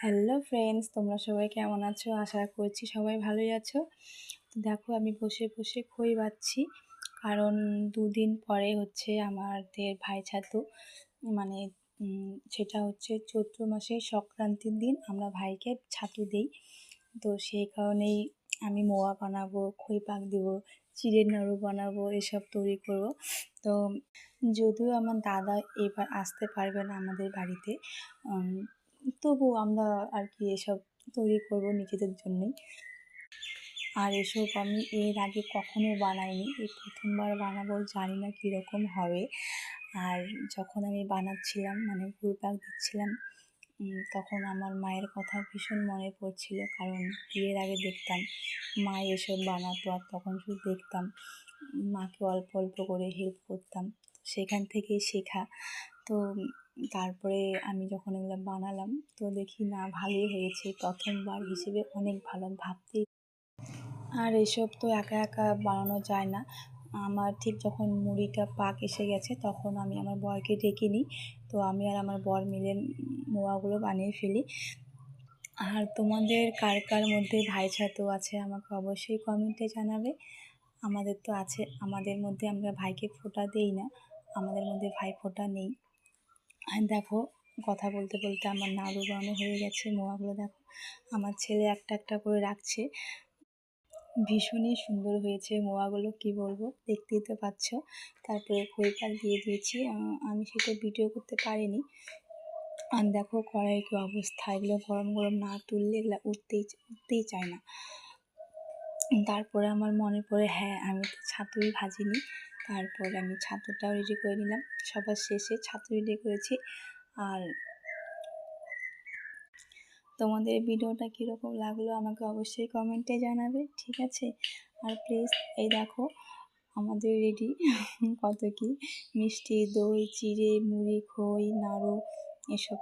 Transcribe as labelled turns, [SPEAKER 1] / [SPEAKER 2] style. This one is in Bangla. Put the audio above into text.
[SPEAKER 1] হ্যালো ফ্রেন্ডস, তোমরা সবাই কেমন আছো? আশা করছি সবাই ভালোই আছো। তো দেখো আমি বসে বসে খই বাচ্ছি, কারণ দুদিন পরে হচ্ছে আমাদের ভাই ছাতু, মানে সেটা হচ্ছে চৈত্র মাসের সংক্রান্তির দিন আমরা ভাইকে ছাতু দিই। তো সেই কারণেই আমি মোয়া বানাবো, খই পাক দেবো, চিড়ের নাড়ু বানাবো, এসব তৈরি করব। তো যদিও আমার দাদা এবার আসতে পারবে না আমাদের বাড়িতে, তবু আমরা আর কি এসব তৈরি করব নিজেদের জন্যই। আর এসব আমি এর আগে কখনো বানাইনি, এই প্রথমবার বানাবো, জানি না কীরকম হবে। আর যখন আমি বানাচ্ছিলাম, মানে গুড় পাক দিচ্ছিলাম, তখন আমার মায়ের কথা ভীষণ মনে পড়ছিল, কারণ বিয়ের আগে দেখতাম মা এসব বানাতো, আর তখন শুধু দেখতাম, মাকে অল্প অল্প করে হেল্প করতাম, সেখান থেকেই শেখা। তো তারপরে আমি যখন এগুলো বানালাম, তো দেখি না ভালোই হয়েছে, প্রথমবার হিসেবে অনেক ভালো ভাবতেই। আর এসব তো একা একা বানানো যায় না। আমার ঠিক যখন মুড়িটা পাক এসে গেছে, তখন আমি আমার বরকে ডেকে নিই। তো আমি আর আমার বর মিলে মোয়াগুলো বানিয়ে ফেলি। আর তোমাদের কার কার মধ্যে ভাই ছাতু আছে আমাকে অবশ্যই কমেন্টে জানাবে। আমাদের তো আছে, আমাদের মধ্যে আমরা ভাইকে ফোঁটা দেই না, আমাদের মধ্যে ভাই ফোঁটা নেই। আর দেখো, কথা বলতে বলতে আমার নাড়ু বানানো হয়ে গেছে। মোয়াগুলো দেখো আমার ছেলে একটা একটা করে রাখছে। ভীষণই সুন্দর হয়েছে মোয়াগুলো, কি বলবো, দেখতেই তো পাচ্ছ। তারপরে খই পাক দিয়ে দিয়েছি, আমি সেটা ভিডিও করতে পারিনি। আর দেখো কড়াইয়ের কি অবস্থা, এগুলো গরম গরম না তুললে এগুলো উঠতেই চায় না। তারপরে আমার মনে পড়ে, হ্যাঁ আমি তো ছাতুই ভাজিনি। তারপরে আমি ছাতুটাও রেডি করে নিলাম, সবার শেষে ছাতু রেডি করেছি। আর তোমাদের ভিডিওটা কীরকম লাগলো আমাকে অবশ্যই কমেন্টে জানাবে, ঠিক আছে? আর প্লিজ এই দেখো আমাদের রেডি কত কি মিষ্টি, দই, চিড়ে, মুড়ি, খই, নাড়ু, এসব